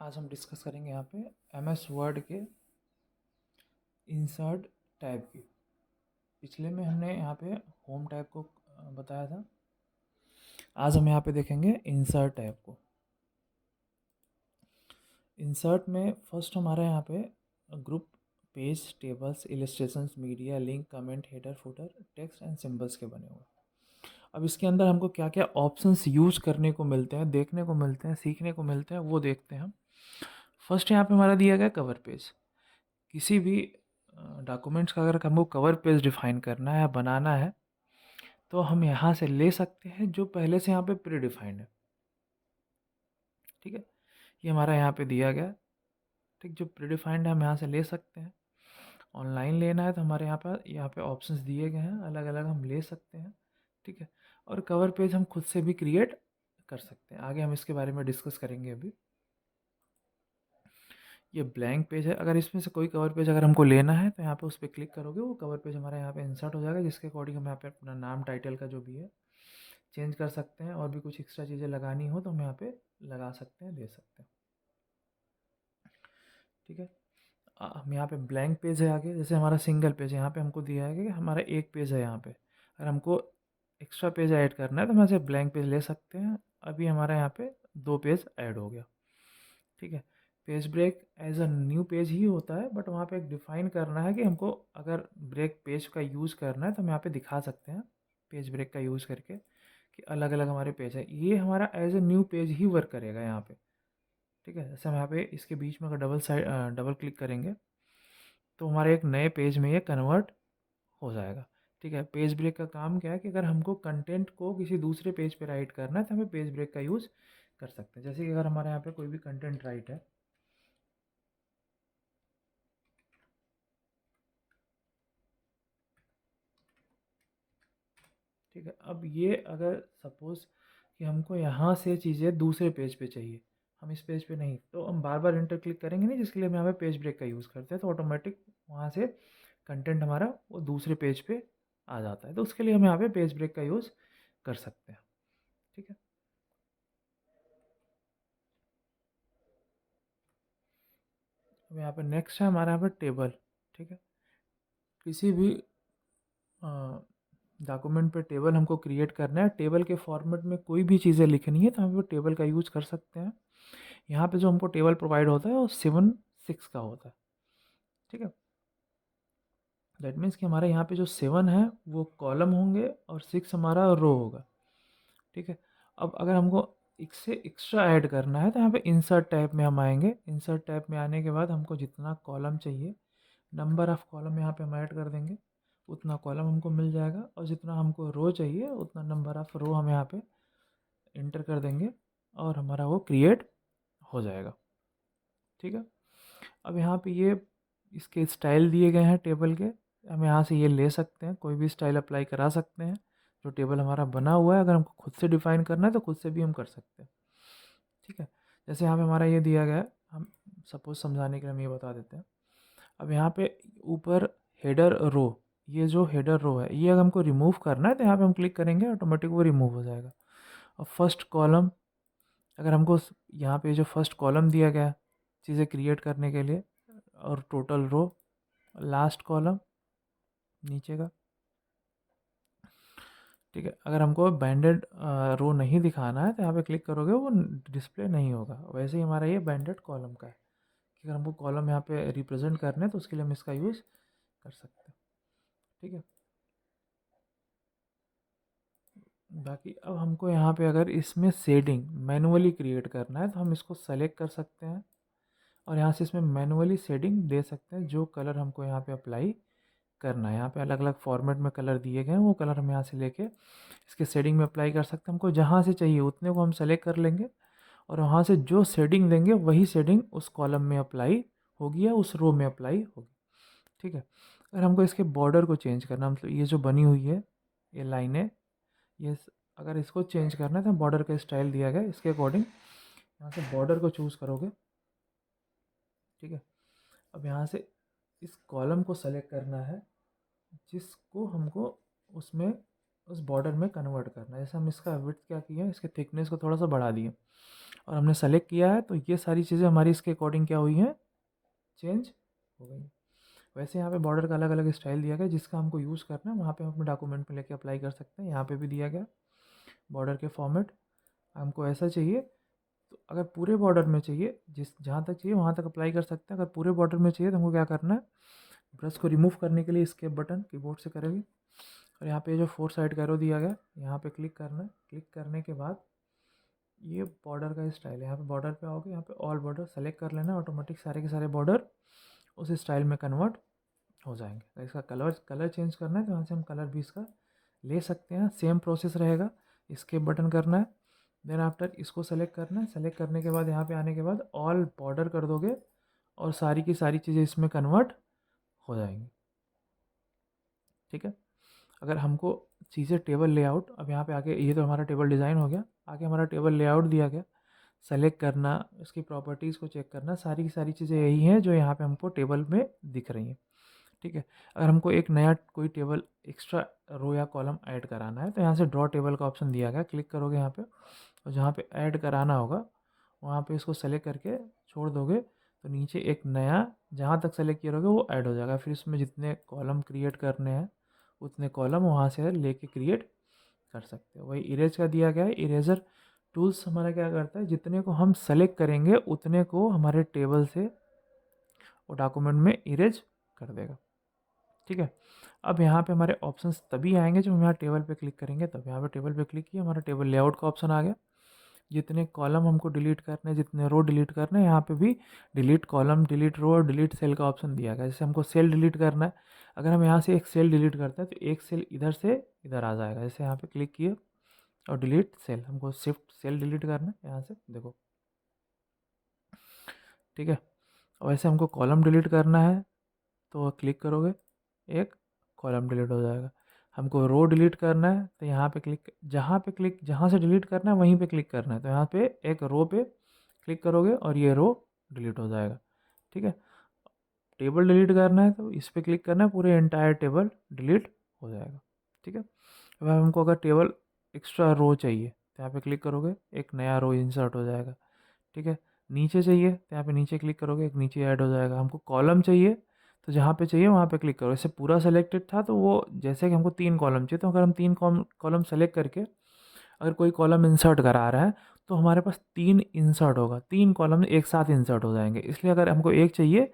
आज हम डिस्कस करेंगे यहाँ पे MS वर्ड के इंसर्ट टैब की। पिछले में हमने यहाँ पे होम टैब को बताया था। आज हम यहाँ पे देखेंगे इंसर्ट टैब को। इंसर्ट में फर्स्ट हमारा यहाँ पे group, page, tables, illustrations, media, link, comment, header, footer, text and symbols के बने हुए। अब इसके अंदर हमको क्या क्या ऑप्शंस यूज़ करने को मिलते हैं, देखने को मिलते हैं, सीखने को मिलते हैं, वो देखते हैं हम। फर्स्ट यहाँ पे हमारा दिया गया कवर पेज। किसी भी डॉक्यूमेंट्स का अगर हमको कवर पेज डिफाइन करना है, बनाना है, तो हम यहाँ से ले सकते हैं जो पहले से यहाँ पे प्री डिफाइंड है। ठीक है, ये हमारा यहाँ पे दिया गया। ठीक, जो प्री डिफाइंड है हम यहाँ से ले सकते हैं। ऑनलाइन लेना है तो हमारे यहाँ पे ऑप्शंस दिए गए हैं, अलग अलग हम ले सकते हैं। ठीक है, और कवर पेज हम खुद से भी क्रिएट कर सकते हैं। आगे हम इसके बारे में डिस्कस करेंगे अभी। ये ब्लैंक पेज है। अगर इसमें से कोई कवर पेज अगर हमको लेना है तो यहाँ पे उस पर क्लिक करोगे, वो कवर पेज हमारा यहाँ पे इंसर्ट हो जाएगा, जिसके अकॉर्डिंग हम यहाँ पे अपना नाम, टाइटल का जो भी है चेंज कर सकते हैं। और भी कुछ एक्स्ट्रा चीज़ें लगानी हो तो हम यहाँ पे लगा सकते हैं, दे सकते हैं। ठीक है, हम यहाँ पे ब्लैंक पेज है। आगे जैसे हमारा सिंगल पेज है, यहाँ पे हमको दिया है कि हमारा एक पेज है। यहाँ पे अगर हमको एक्स्ट्रा पेज ऐड करना है तो हम यहाँ से ब्लैंक पेज ले सकते हैं। अभी हमारा यहाँ पे 2 पेज ऐड हो गया। ठीक है, page break as a new page ही होता है, बट वहाँ पे एक डिफ़ाइन करना है कि हमको अगर ब्रेक पेज का यूज़ करना है तो हम यहाँ पे दिखा सकते हैं पेज ब्रेक का यूज़ करके कि अलग अलग हमारे पेज है। ये हमारा एज अ न्यू पेज ही वर्क करेगा यहाँ पे। ठीक है, जैसे हम यहाँ पे इसके बीच में अगर डबल क्लिक करेंगे तो हमारे एक नए पेज में ये कन्वर्ट हो जाएगा। ठीक है, पेज ब्रेक का काम क्या है कि अगर हमको कंटेंट को किसी दूसरे पेज पे राइट करना है तो हमें पेज ब्रेक का यूज़ कर सकते हैं। जैसे कि अगर हमारे यहाँ पे कोई भी कंटेंट राइट है, ठीक है, अब ये अगर सपोज़ कि हमको यहाँ से चीज़ें दूसरे पेज पे चाहिए, हम इस पेज पे नहीं, तो हम बार बार इंटर क्लिक करेंगे नहीं, जिसके लिए हम यहाँ पे पेज ब्रेक का यूज़ करते हैं। तो ऑटोमेटिक वहाँ से कंटेंट हमारा वो दूसरे पेज पे आ जाता है। तो उसके लिए हम यहाँ पे पेज ब्रेक का यूज़ कर सकते हैं। ठीक है, अब यहाँ पे नेक्स्ट है हमारा यहाँ पे टेबल। ठीक है, किसी भी डॉक्यूमेंट पे टेबल हमको क्रिएट करना है, टेबल के फॉर्मेट में कोई भी चीज़ें लिखनी है तो हम वो टेबल का यूज़ कर सकते हैं। यहाँ पे जो हमको टेबल प्रोवाइड होता है वो 7 6 का होता है। ठीक है, दैट मीन्स कि हमारे यहाँ पे जो 7 है वो कॉलम होंगे और 6 हमारा रो होगा। ठीक है, अब अगर हमको इससे एक्स्ट्रा ऐड करना है तो यहाँ पे इंसर्ट टैब में हम आएंगे। इंसर्ट टैब में आने के बाद हमको जितना कॉलम चाहिए, नंबर ऑफ़ कॉलम यहाँ पे हम ऐड कर देंगे, उतना कॉलम हमको मिल जाएगा। और जितना हमको रो चाहिए उतना नंबर ऑफ़ रो हम यहाँ पे इंटर कर देंगे और हमारा वो क्रिएट हो जाएगा। ठीक है, अब यहाँ पे ये इसके स्टाइल दिए गए हैं टेबल के, हम यहाँ से ये ले सकते हैं, कोई भी स्टाइल अप्लाई करा सकते हैं। जो टेबल हमारा बना हुआ है अगर हमको खुद से डिफ़ाइन करना है तो खुद से भी हम कर सकते हैं। ठीक है, जैसे यहाँ पे हमारा ये दिया गया है, हम सपोज़ समझाने के लिए हम ये बता देते हैं। अब यहाँ पे ऊपर हेडर रो, ये जो हेडर रो है ये अगर हमको रिमूव करना है तो यहाँ पे हम क्लिक करेंगे, ऑटोमेटिक वो रिमूव हो जाएगा। अब फर्स्ट कॉलम, अगर हमको यहाँ पे जो फर्स्ट कॉलम दिया गया है चीज़ें क्रिएट करने के लिए, और टोटल रो, लास्ट कॉलम नीचे का। ठीक है, अगर हमको बैंडेड रो नहीं दिखाना है तो यहाँ पे क्लिक करोगे वो डिस्प्ले नहीं होगा। वैसे ही हमारा ये बैंडेड कॉलम का है कि अगर हमको कॉलम यहाँ पे रिप्रेजेंट करने हैं तो उसके लिए हम इसका यूज़ कर सकते हैं। ठीक है, बाकी अब हमको यहाँ पे अगर इसमें शेडिंग मैनुअली क्रिएट करना है तो हम इसको सेलेक्ट कर सकते हैं और यहाँ से इसमें मैनुअली शेडिंग दे सकते हैं। जो कलर हमको यहाँ पे अप्लाई करना है, यहाँ पे अलग अलग फॉर्मेट में कलर दिए गए हैं, वो कलर हम यहाँ से लेके इसके शेडिंग में अप्लाई कर सकते हैं। हमको जहाँ से चाहिए उतने को हम सेलेक्ट कर लेंगे और वहाँ से जो शेडिंग देंगे वही शेडिंग उस कॉलम में अप्लाई होगी या उस रो में अप्लाई होगी। ठीक है, अगर हमको इसके बॉर्डर को चेंज करना, मतलब ये जो बनी हुई है ये लाइनें, ये अगर इसको चेंज करना है तो बॉर्डर का स्टाइल दिया गया है, इसके अकॉर्डिंग यहाँ से बॉर्डर को चूज़ करोगे। ठीक है, अब यहाँ से इस कॉलम को सेलेक्ट करना है जिसको हमको उसमें उस बॉर्डर में कन्वर्ट करना है। जैसे हम इसका विड्थ क्या किया है, इसके थिकनेस को थोड़ा सा बढ़ा दिए और हमने सेलेक्ट किया है, तो ये सारी चीज़ें हमारी इसके अकॉर्डिंग क्या हुई हैं, चेंज हो गई। वैसे यहाँ पे बॉर्डर का अलग अलग स्टाइल दिया गया, जिसका हमको यूज़ करना है वहाँ पे हम अपने डॉक्यूमेंट में लेके अप्लाई कर सकते हैं। यहाँ पे भी दिया गया बॉर्डर के फॉर्मेट, हमको ऐसा चाहिए तो अगर पूरे बॉर्डर में चाहिए, जिस जहाँ तक चाहिए वहाँ तक अप्लाई कर सकते हैं। अगर पूरे बॉर्डर में चाहिए तो हमको क्या करना है, ब्रश को रिमूव करने के लिए एस्केप बटन कीबोर्ड से करेंगे और यहाँ पे जो 4 साइड का एरो दिया गया यहाँ पे क्लिक करना है। क्लिक करने के बाद ये बॉर्डर का स्टाइल है, यहाँ पे बॉर्डर पे आओगे, यहाँ पे ऑल बॉर्डर सेलेक्ट कर लेना, ऑटोमेटिक सारे के सारे बॉर्डर उस स्टाइल में कन्वर्ट हो जाएंगे। तो इसका कलर चेंज करना है तो यहाँ से हम कलर भी इसका ले सकते हैं। सेम प्रोसेस रहेगा, एस्केप बटन करना है, देन आफ्टर इसको सेलेक्ट करना है। सेलेक्ट करने के बाद यहाँ पे आने के बाद ऑल बॉर्डर कर दोगे और सारी की सारी चीज़ें इसमें कन्वर्ट हो जाएंगी। ठीक है, अगर हमको चीज़ें टेबल लेआउट, अब यहाँ पे आके ये तो हमारा टेबल डिज़ाइन हो गया, आगे हमारा टेबल लेआउट दिया गया, सेलेक्ट करना, इसकी प्रॉपर्टीज़ को चेक करना, सारी की सारी चीज़ें यही हैं जो यहाँ पे हमको टेबल में दिख रही हैं। ठीक है, अगर हमको एक नया कोई टेबल एक्स्ट्रा रो या कॉलम ऐड कराना है तो यहाँ से ड्रॉ टेबल का ऑप्शन दिया गया, क्लिक करोगे यहाँ पे और जहाँ पे ऐड कराना होगा वहाँ पे इसको सेलेक्ट करके छोड़ दोगे तो नीचे एक नया जहाँ तक सेलेक्ट किया रहोगे वो ऐड हो जाएगा। फिर इसमें जितने कॉलम क्रिएट करने हैं उतने कॉलम वहाँ से लेके क्रिएट कर सकते हो। वही इरेज का दिया गया है, इरेजर टूल्स हमारा क्या करता है, जितने को हम सेलेक्ट करेंगे उतने को हमारे टेबल से वो डॉक्यूमेंट में इरेज कर देगा। ठीक है, अब यहाँ पे हमारे ऑप्शंस तभी आएंगे जब हम यहाँ टेबल पे क्लिक करेंगे। तब यहाँ पे टेबल पे क्लिक किया, हमारा टेबल लेआउट का ऑप्शन आ गया। जितने कॉलम हमको डिलीट करने हैं, जितने रो डिलीट करने हैं, यहाँ पे भी डिलीट कॉलम, डिलीट रो और डिलीट सेल का ऑप्शन दिया गया है। जैसे हमको सेल डिलीट करना है, अगर हम यहाँ से एक सेल डिलीट करते हैं तो एक सेल इधर से इधर आ जाएगा। जैसे यहाँ पे क्लिक किए और डिलीट सेल, हमको शिफ्ट सेल डिलीट करना है यहाँ से, देखो। ठीक है, वैसे हमको कॉलम डिलीट करना है तो क्लिक करोगे, एक कॉलम डिलीट हो जाएगा। हमको रो डिलीट करना है तो यहाँ पे क्लिक, जहाँ से डिलीट करना है वहीं पे क्लिक करना है, तो यहाँ पे एक रो पे क्लिक करोगे और ये रो डिलीट हो जाएगा। ठीक है, टेबल डिलीट करना है तो इस पर क्लिक करना है, पूरे एंटायर टेबल डिलीट हो जाएगा। ठीक है, अब हमको अगर टेबल एक्स्ट्रा रो चाहिए तो यहाँ पे क्लिक करोगे, एक नया रो इंसर्ट हो जाएगा। ठीक है, नीचे चाहिए तो यहाँ पे नीचे क्लिक करोगे, एक नीचे ऐड हो जाएगा। हमको कॉलम चाहिए तो जहाँ पे चाहिए वहाँ पे क्लिक करो। जैसे पूरा सेलेक्टेड था तो वो, जैसे कि हमको 3 कॉलम चाहिए तो अगर हम 3 कॉलम सेलेक्ट करके अगर कोई कॉलम इंसर्ट करा रहा है तो हमारे पास 3 इंसर्ट होगा, 3 कॉलम एक साथ इंसर्ट हो जाएंगे। इसलिए अगर हमको एक चाहिए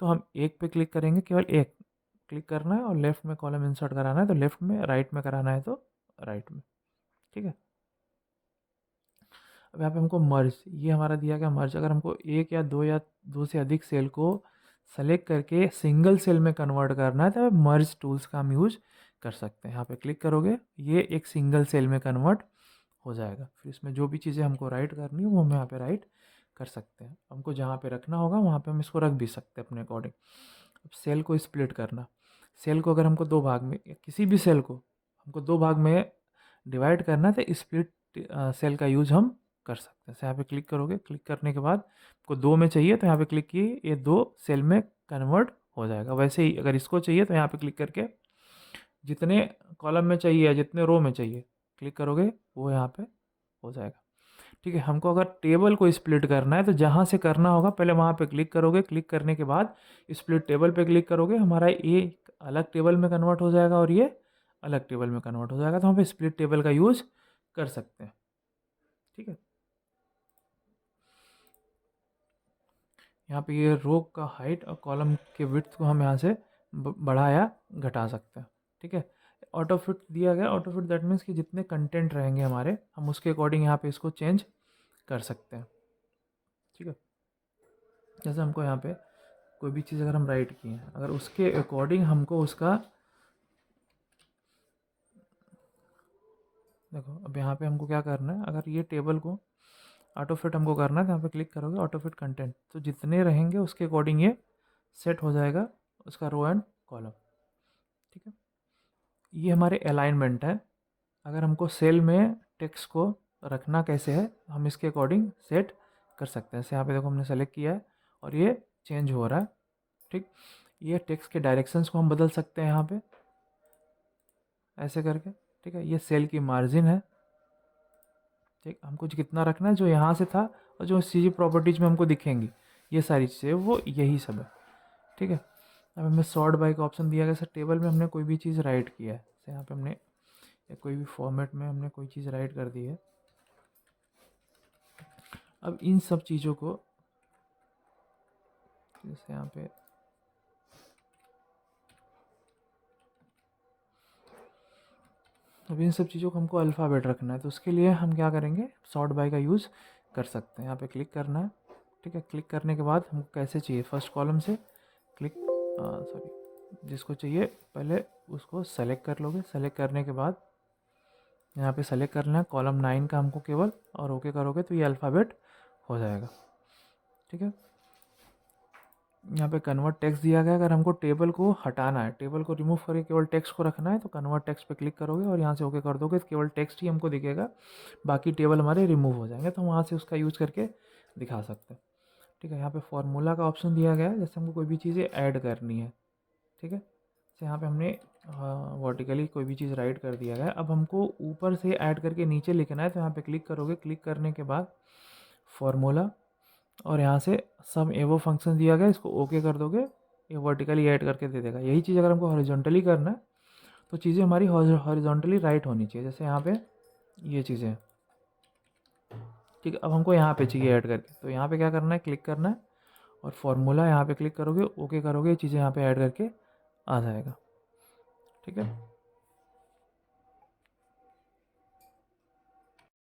तो हम एक पे क्लिक करेंगे, केवल एक क्लिक करना है और लेफ्ट में कॉलम इंसर्ट कराना है तो लेफ्ट में, राइट में कराना है तो राइट में। ठीक है, अब यहाँ पे हमको मर्ज, ये हमारा दिया गया मर्ज। अगर हमको एक या दो से अधिक सेल को सेलेक्ट करके सिंगल सेल में कन्वर्ट करना है तो मर्ज टूल्स का हम यूज कर सकते हैं। यहाँ पे क्लिक करोगे, ये एक सिंगल सेल में कन्वर्ट हो जाएगा। फिर इसमें जो भी चीज़ें हमको राइट करनी है वो हम यहाँ पे राइट कर सकते हैं। हमको जहाँ पे रखना होगा वहाँ पे हम इसको रख भी सकते हैं अपने अकॉर्डिंग। अब सेल को स्प्लिट करना, सेल को अगर हमको 2 भाग में, किसी भी सेल को हमको 2 भाग में डिवाइड करना है तो स्प्लिट सेल का यूज हम कर सकते हैं। यहाँ पे क्लिक करोगे, क्लिक करने के बाद आपको 2 में चाहिए तो यहाँ पे क्लिक किए, ये 2 सेल में कन्वर्ट हो जाएगा। वैसे ही अगर इसको चाहिए तो यहाँ पे क्लिक करके जितने कॉलम में चाहिए या जितने रो में चाहिए क्लिक करोगे, वो यहाँ पे हो जाएगा। ठीक है, हमको अगर टेबल को स्प्लिट करना है तो जहाँ से करना होगा पहले वहाँ पे क्लिक करोगे, क्लिक करने के बाद स्प्लिट टेबल पे क्लिक करोगे, हमारा ये अलग टेबल में कन्वर्ट हो जाएगा और ये अलग टेबल में कन्वर्ट हो जाएगा। तो हम पे स्प्लिट टेबल का यूज़ कर सकते हैं। ठीक है, यहाँ पे ये रो का हाइट और कॉलम के विड्थ को हम यहाँ से बढ़ा या घटा सकते हैं। ठीक है, ऑटो फिट दिया गया। ऑटो फिट दैट मीन्स कि जितने कंटेंट रहेंगे हमारे, हम उसके अकॉर्डिंग यहाँ पे इसको चेंज कर सकते हैं। ठीक है, जैसे हमको यहाँ पे कोई भी चीज़ अगर हम राइट किए हैं, अगर उसके अकॉर्डिंग हमको उसका, देखो अब यहाँ पे हमको क्या करना है, अगर ये टेबल को ऑटो फिट हमको करना है तो यहाँ पे क्लिक करोगे, ऑटो फिट कंटेंट, तो जितने रहेंगे उसके अकॉर्डिंग ये सेट हो जाएगा उसका रो एंड कॉलम। ठीक है, ये हमारे अलाइनमेंट है। अगर हमको सेल में टेक्स्ट को रखना कैसे है, हम इसके अकॉर्डिंग सेट कर सकते हैं। जैसे यहाँ पे देखो हमने सेलेक्ट किया है और ये चेंज हो रहा है। ठीक, ये टेक्स्ट के डायरेक्शंस को हम बदल सकते हैं यहाँ पे ऐसे करके। ठीक है, ये सेल की मार्जिन है। ठीक, हमको कितना रखना है, जो यहाँ से था और जो सी प्रॉपर्टीज में हमको दिखेंगी ये सारी चीज़ें, वो यही सब है। ठीक है, अब हमें सॉर्ट बाय का ऑप्शन दिया गया। सर टेबल में हमने कोई भी चीज़ राइट किया है, जैसे यहाँ पे हमने या कोई भी फॉर्मेट में हमने कोई चीज़ राइट कर दी है। अब इन सब चीज़ों को जैसे यहाँ पे अब इन सब चीज़ों को हमको अल्फ़ाबेट रखना है, तो उसके लिए हम क्या करेंगे, सॉर्ट बाय का यूज़ कर सकते हैं। यहाँ पे क्लिक करना है। ठीक है, क्लिक करने के बाद हमको कैसे चाहिए, फर्स्ट कॉलम से क्लिक सॉरी जिसको चाहिए पहले उसको सेलेक्ट कर लोगे। सेलेक्ट करने के बाद यहाँ पे सेलेक्ट करना है कॉलम 9 का हमको केवल, और ओके करोगे तो ये अल्फ़ाबेट हो जाएगा। ठीक है, यहाँ पे कन्वर्ट टेक्स्ट दिया गया। अगर हमको टेबल को हटाना है, टेबल को रिमूव करके केवल टेक्स्ट को रखना है, तो कन्वर्ट टेक्स्ट पे क्लिक करोगे और यहाँ से ओके कर दोगे तो केवल टेक्स्ट ही हमको दिखेगा, बाकी टेबल हमारे रिमूव हो जाएंगे। तो हम वहाँ से उसका यूज़ करके दिखा सकते हैं। ठीक है, यहाँ पे फार्मूला का ऑप्शन दिया गया है, जैसे हमको कोई भी चीज़ें ऐड करनी है। ठीक है, तो यहाँ पे हमने वर्टिकली कोई भी चीज़ राइट कर दिया गया है। अब हमको ऊपर से ऐड करके नीचे लिखना है, तो यहाँ पे क्लिक करोगे। क्लिक करने के बाद फार्मूला और यहाँ से सम एवो फंक्शन दिया गया, इसको ओके कर दोगे, ये वर्टिकली ऐड करके दे देगा। यही चीज़ अगर हमको हॉरिजॉन्टली करना है तो चीज़ें हमारी हॉरिजॉन्टली राइट होनी चाहिए, जैसे यहाँ पे ये चीज़ें। ठीक है, अब हमको यहाँ पे चाहिए ऐड करके, तो यहाँ पे क्या करना है, क्लिक करना है और फार्मूला यहाँ पे क्लिक करोगे, ओके करोगे, चीज़ें यहाँ पे ऐड करके आ जाएगा। ठीक है।